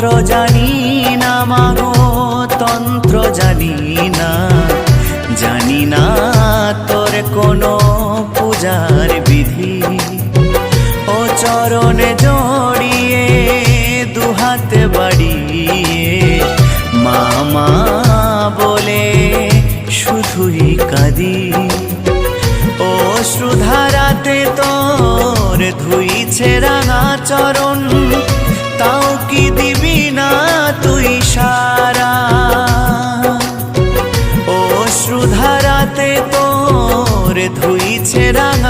মন্ত্র জানি না মাগো, তন্ত্র জানি না, জানি না তোর কোনো পূজার বিধি। ও চরণে জড়িয়ে দুহাতে বাড়িয়ে মা মা বলে শুধুই কাঁদি। ও শ্রুধারাতে তোর ধুইছে রাঙা চরণ, তাও কি দিবি না তুই সারা? ও শ্রুধারাতে তোর ধুইছে রাঙা